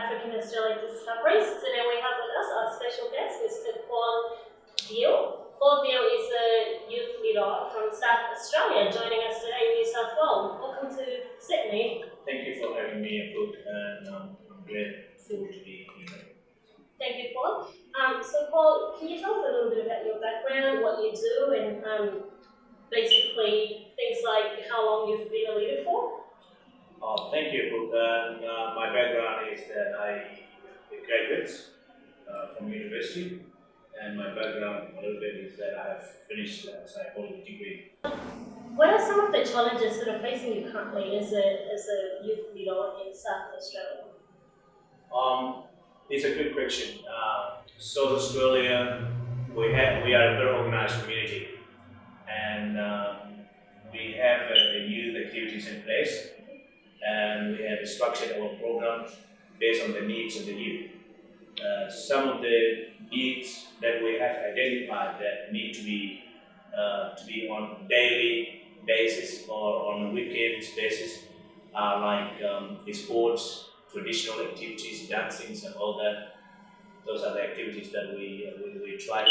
African Australian Discoveries. Today we have with us our special guest, Mr. Kuol. Dhieu is a youth leader from South Australia, joining us today in New South Wales. Welcome to Sydney. Thank you for having me, Abud, and I'm grateful to be here. Thank you, Kuol. So Kuol, can you tell us a little bit about your background, what you do, and basically things like how long you've been a leader for? Thank you, Abud. And my background is that I graduate from university, and my background a little bit is that I have finished a psychology degree. What are some of the challenges that are facing you currently as a youth leader in South Australia? It's a good question. South Australia, we are a very organized community, and we have the youth activities in place, and we have structured our programs based on the needs of the youth. Some of the needs that we have identified that need to be on daily basis or on a weekends basis are like sports, traditional activities, dancings, and all that. Those are the activities that we try to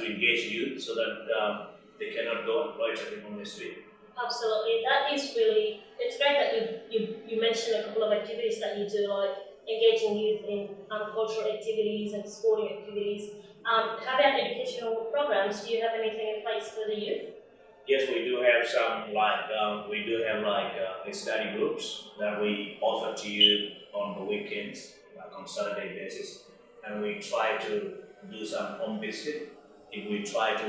engage youth so that they cannot go and loitering on the street. Absolutely, that is really, it's great that you mentioned a couple of activities that you do, like engaging youth in cultural activities and sporting activities. How about educational programs? Do you have anything in place for the youth? Yes, we do have some study groups that we offer to you on the weekends, like on Saturday basis, and we try to do some home visit. If we try to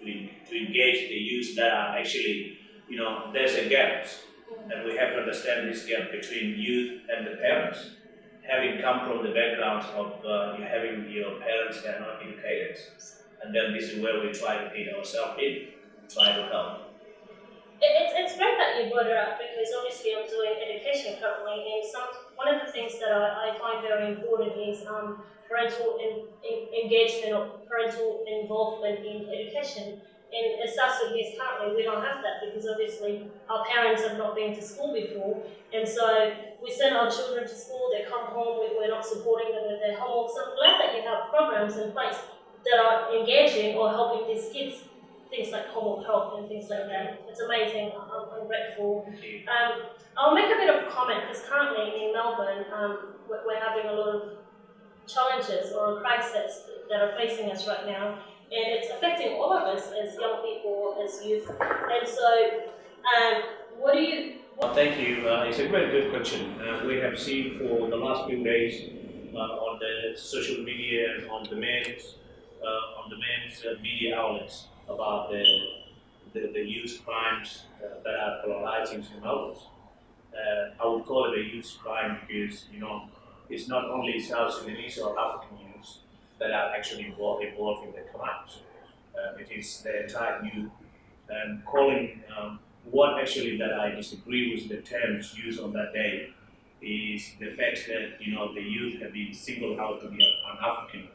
engage the youth that are actually, there's a gap, and we have to understand this gap between youth and the parents. Having come from the background of having your parents that are not educated, and then this is where we try to feed ourselves in, try to help. It's great that you brought it up because obviously I'm doing education currently, and one of the things that I find very important is parental engagement or parental involvement in education. And as South Sudanese currently, we don't have that because obviously our parents have not been to school before, and so we send our children to school, they come home, we're not supporting them with their homework. So I'm glad that you have programs in place that are engaging or helping these kids, things like homework help and things like that. It's amazing, I'm grateful. I'll make a bit of comment because currently in Melbourne, we're having a lot of challenges or a crisis that are facing us right now. And it's affecting all of us as young people, as youth. And so, what do you... Thank you. It's a very good question. We have seen for the last few days on the social media and on the main media outlets about the youth crimes that are polarizing in Melbourne. I would call it a youth crime because it's not only South Sudanese or African youth that are actually involved in the crimes. It is the entire youth. And calling what actually that I disagree with the terms used on that day is the fact that the youth have been singled out to be an African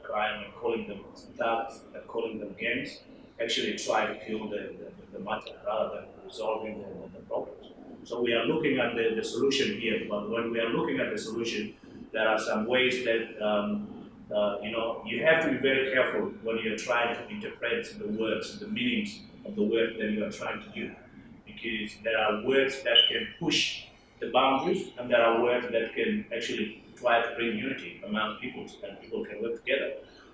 crime and calling them thugs and calling them gangs actually try to kill the matter rather than resolving the problems. So we are looking at the solution here, but when we are looking at the solution, there are some ways that you have to be very careful when you're trying to interpret the words, the meanings of the word that you are trying to use, because there are words that can push the boundaries, and there are words that can actually try to bring unity among peoples, and people can work together.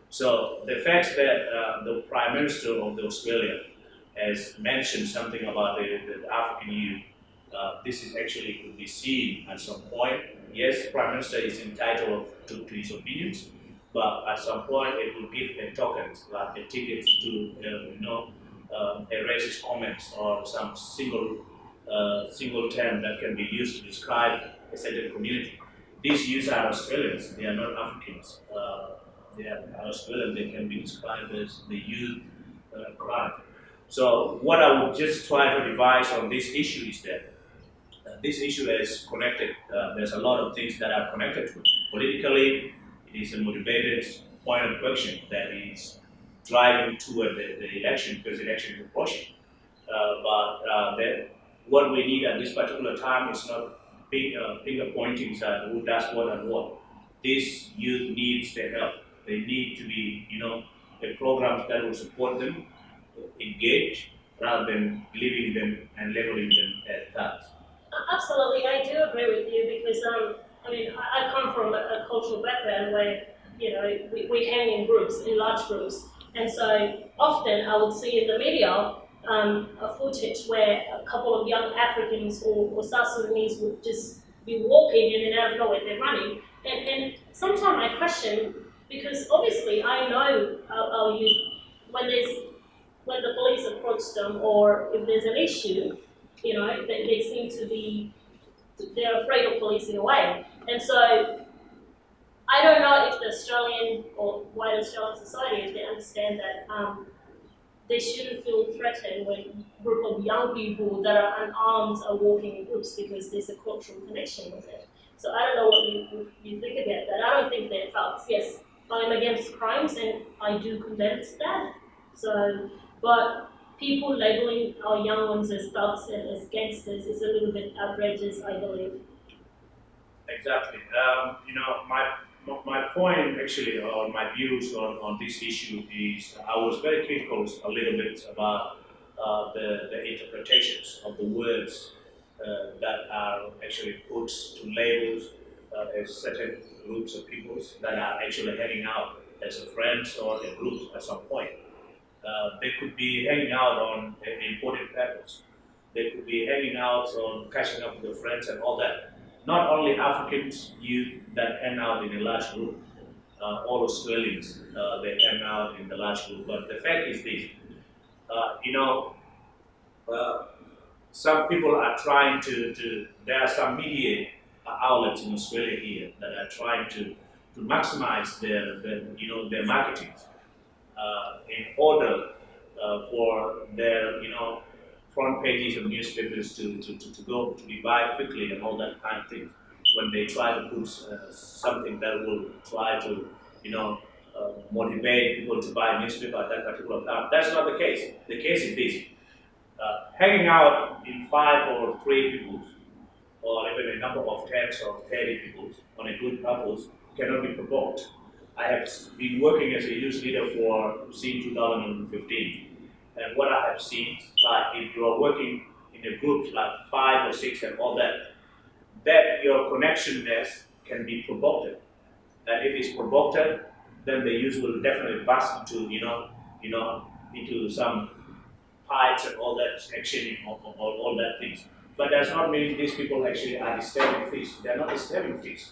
So the fact that the Prime Minister of Australia has mentioned something about the African youth, this is actually could be seen at some point. Yes, Prime Minister is entitled to his opinions, but at some point it will give a tokens, like a ticket to a racist comments or some single term that can be used to describe a certain community. These youth are Australians, they are not Africans. They are Australian, they can be described as the youth crime. So what I would just try to devise on this issue is that this issue is connected. There's a lot of things that are connected to it. Politically, it is a motivated point of question that is driving toward the election because the election is approaching. But what we need at this particular time is not finger pointings at who does what and what. This youth needs the help. They need to be, the programs that will support them, engage, rather than leaving them and labeling them as thugs. Absolutely, I do agree with you because I mean, I come from a cultural background where we hang in groups, in large groups, and so often I would see in the media a footage where a couple of young Africans or South Sudanese would just be walking and then out of nowhere they're running, and sometimes I question because obviously I know our youth when there's when the police approach them or if there's an issue, they seem to be, they're afraid of police in a way. And so I don't know if the Australian or wider Australian society, if they understand that they shouldn't feel threatened when a group of young people that are unarmed are walking in groups because there's a cultural connection with it. So I don't know what you think about that. I don't think they're thugs. Yes, I'm against crimes and I do condemn that. So, but people labeling our young ones as thugs and as gangsters is a little bit outrageous, I believe. Exactly. My point actually, or my views on this issue is I was very critical a little bit about the interpretations of the words that are actually put to labels as certain groups of peoples that are actually hanging out as a friends or a group at some point. They could be hanging out on important purpose. They could be hanging out on catching up with their friends and all that. Not only Africans youth that hang out in a large group, all Australians they hang out in the large group. But the fact is this: uh, you know, uh, some people are trying to. There are some media outlets in Australia here that are trying to maximize their marketing in order for their front pages of newspapers to go to be buy quickly and all that kind of thing when they try to put something that will try to motivate people to buy a newspaper at that particular time. That's not the case. The case is this: hanging out in 5 or 3 people or even a number of 10s or 30 people on a good purpose cannot be provoked. I have been working as a youth leader for since 2015, and what I have seen, like if you are working in a group like 5 or 6 and all that, that your connectionness can be provoked. And if it's provoked, then the youth will definitely burst into into some fights and all that action or all that things. But does not mean these people actually are disturbing things. They are not disturbing things.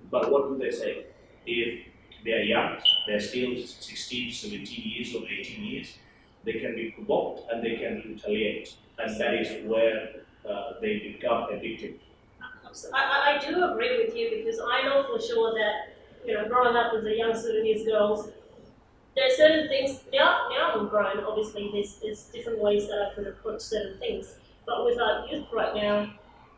But what do they say? If they are young, they're still 16, 17 years or 18 years, they can be provoked and they can retaliate. And that is where they become addicted. I do agree with you because I know for sure that growing up as a young Sudanese girl, there are certain things now I'm grown. Obviously, there's different ways that I could approach certain things. But with our youth right now,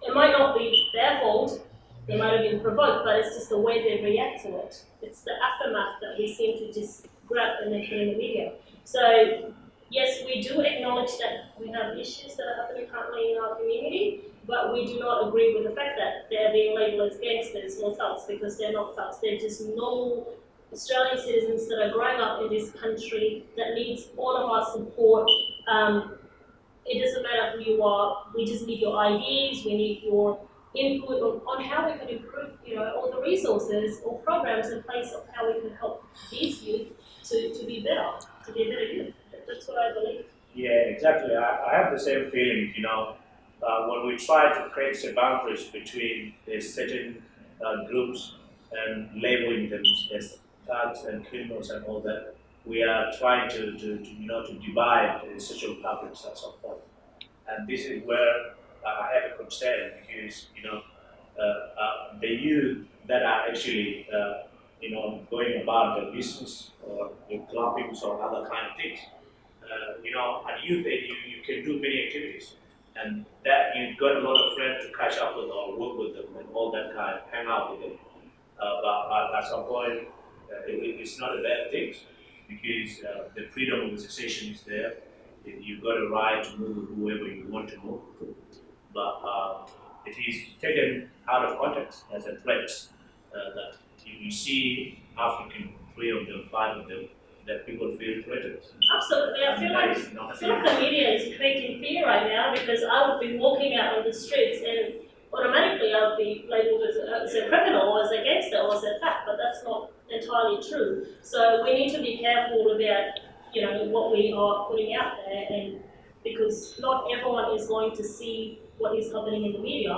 it might not be their fault. They might have been provoked, but it's just the way they react to it. It's the aftermath that we seem to just grab and then put in the media. So yes, we do acknowledge that we have issues that are happening currently in our community, but we do not agree with the fact that they're being labelled as gangsters or thugs because they're not thugs. They're just normal Australian citizens that are growing up in this country that needs all of our support. It doesn't matter who you are. We just need your ideas. We need your input on how we can improve, all the resources or programs in place of how we can help these youth to be better, to be a better youth. That's what I believe. Yeah, exactly. I have the same feeling, when we try to create some boundaries between certain groups and labeling them as thugs and criminals and all that, we are trying to divide the social fabrics at some point. And this is where I have a concern because the youth that are actually going about their business or the clubbings or other kind of things. At youth age you can do many activities, and that you got a lot of friends to catch up with or work with them and all that kind, hang out with them. But at some point, it's not a bad thing because the freedom of association is there. You've got a right to move whoever you want to move, but it is taken out of context as a threat. That you see African, 3 of them, 5 of them, that people feel threatened. Absolutely, And that is I not feel like fair. the media is creating fear right now because I would be walking out on the streets and automatically I would be labelled as a criminal or as a gangster or as a theft, but that's not entirely true. So we need to be careful about what we are putting out there, and because not everyone is going to see what is happening in the media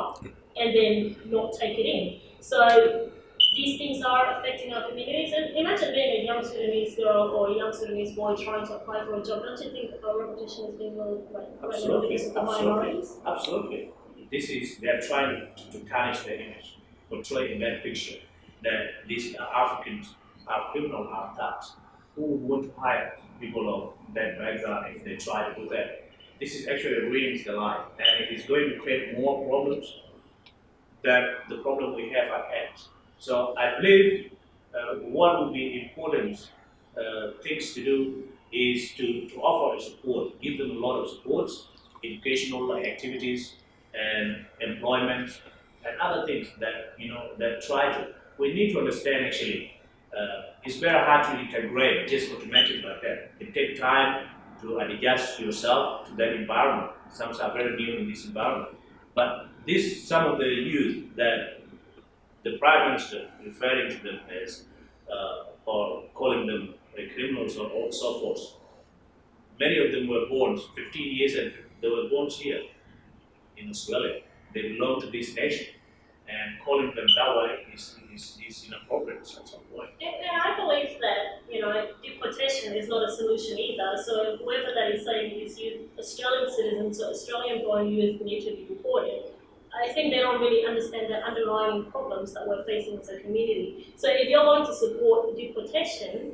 and then not take it in. So these things are affecting our communities. And imagine being a young Sudanese girl or a young Sudanese boy trying to apply for a job. Don't you think our reputation is being low right now because of the minorities? Absolutely. This is, they're trying to tarnish their image, portray in that picture that these Africans are criminal, are thugs. Who would want to hire people of that background if they try to do that? This is actually ruins the life, and it is going to create more problems than the problem we have at hand. So I believe what would be important things to do is to offer support, give them a lot of support, educational activities and employment and other things that that try to. We need to understand actually. It's very hard to integrate just automatically like that. It takes time to adjust yourself to that environment. Some are very new in this environment, but this some of the youth that the Prime Minister referring to them as or calling them criminals or so forth. Many of them were born 15 years and they were born here in Australia. They belong to this nation. And calling them that way is inappropriate at some point. And I believe that, deportation is not a solution either. So whoever that is saying is youth, Australian citizens or Australian born youth need to be deported, I think they don't really understand the underlying problems that we're facing as a community. So if you're going to support deportation,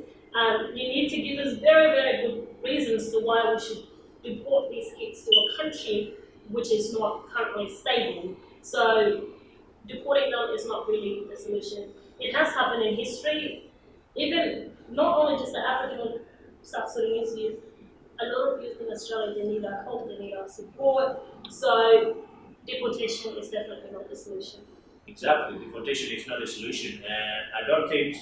you need to give us very, very good reasons to why we should deport these kids to a country which is not currently stable. So deporting them is not really the solution. It has happened in history. Even not only just the African South Sudanese youth, a lot of youth in Australia, they need our help, they need our support. So deportation is definitely not the solution. Exactly, deportation is not a solution, and I don't think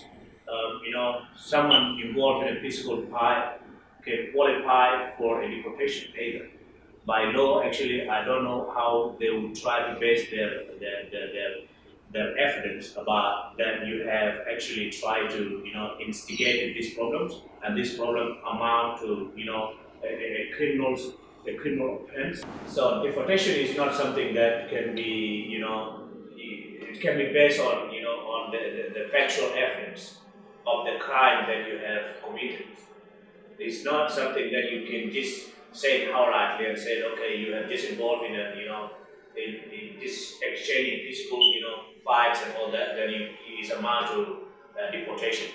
someone involved in a peaceful fight can qualify for a deportation either. By law, actually, I don't know how they would try to base their evidence about that you have actually tried to instigate these problems, and this problem amount to a criminal offense. So deportation is not something that can be it can be based on on the factual evidence of the crime that you have committed. It's not something that you can just say outrightly and say, okay, you have just involved in a in this exchanging physical fights and all that. Then it is amount to deportation.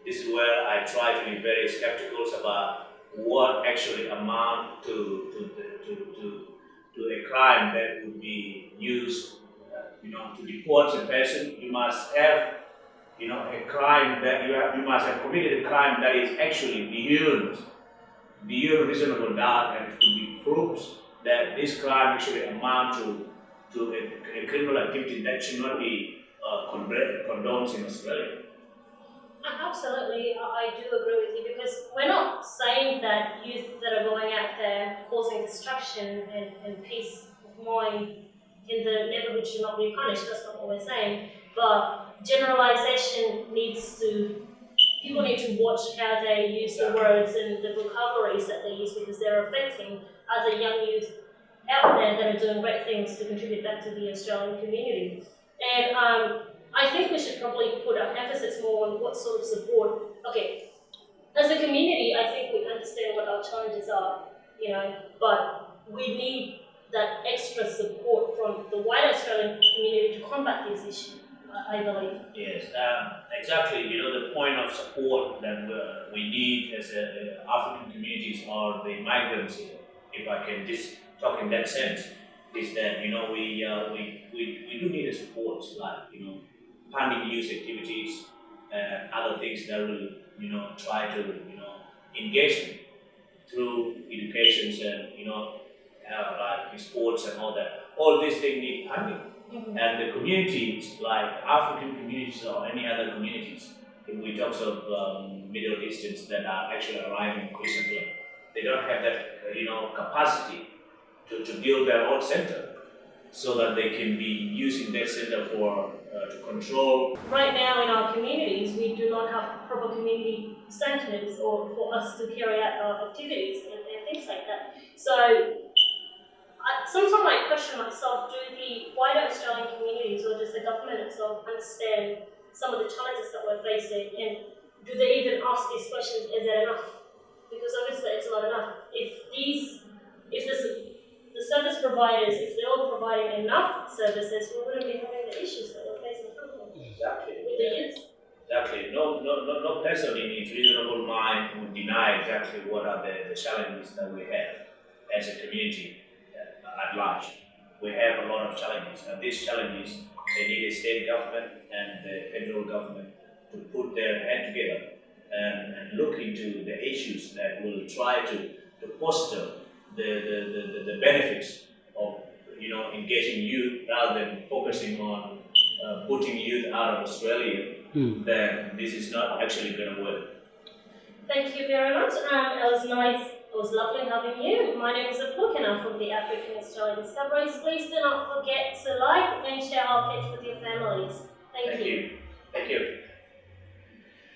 This is where I try to be very skeptical about what actually amount to a crime that would be used to deport a person. You must have a crime that you must have committed a crime that is actually beyond reasonable doubt, and it could be proved that this crime actually amount to a criminal activity that should not be condoned in Australia. Absolutely, I do agree with you because we're not saying that youth that are going out there causing destruction and peace of mind in the neighborhood should not be punished. That's not what we're saying. But generalization needs to, people need to watch how they use the words and the vocabularies that they use because they're affecting other young youth out there that are doing great things to contribute back to the Australian community. And I think we should probably put our emphasis more on what sort of support. Okay, as a community, I think we understand what our challenges are, but we need that extra support from the wider Australian community to combat these issues, I believe. Yes, exactly. The point of support that we need as African communities or the migrants, if I can just talk in that sense, is that we do need a support like funding youth activities and other things that will try to engage them through educations and like sports and all that. all these things need funding. Mhm. And the communities, like African communities or any other communities, if we talk of Middle Easterns that are actually arriving recently, they don't have that capacity to build their own center, so that they can be using that center for to control. Right now in our communities, we do not have proper community centres or for us to carry out our activities and things like that. So sometimes I question myself, do the wider Australian communities or does the government itself understand some of the challenges that we're facing, and do they even ask these questions, is it enough? Because obviously it's not enough. The service providers, if they're all providing enough services, we wouldn't be having the issues that we're facing currently Exactly. with the youth. Exactly. No person in his reasonable mind would deny exactly what are the challenges that we have as a community at large. We have a lot of challenges, and these challenges, they need a state government and the federal government to put their hand together and look into the issues that will try to foster the benefits of engaging youth rather than focusing on putting youth out of Australia. Then this is not actually going to work. Thank you very much. It was nice. It was lovely having you. My name is Apuk and I'm from the African Australian Discoveries. Please do not forget to like and share our page with your families. Thank you. Thank you.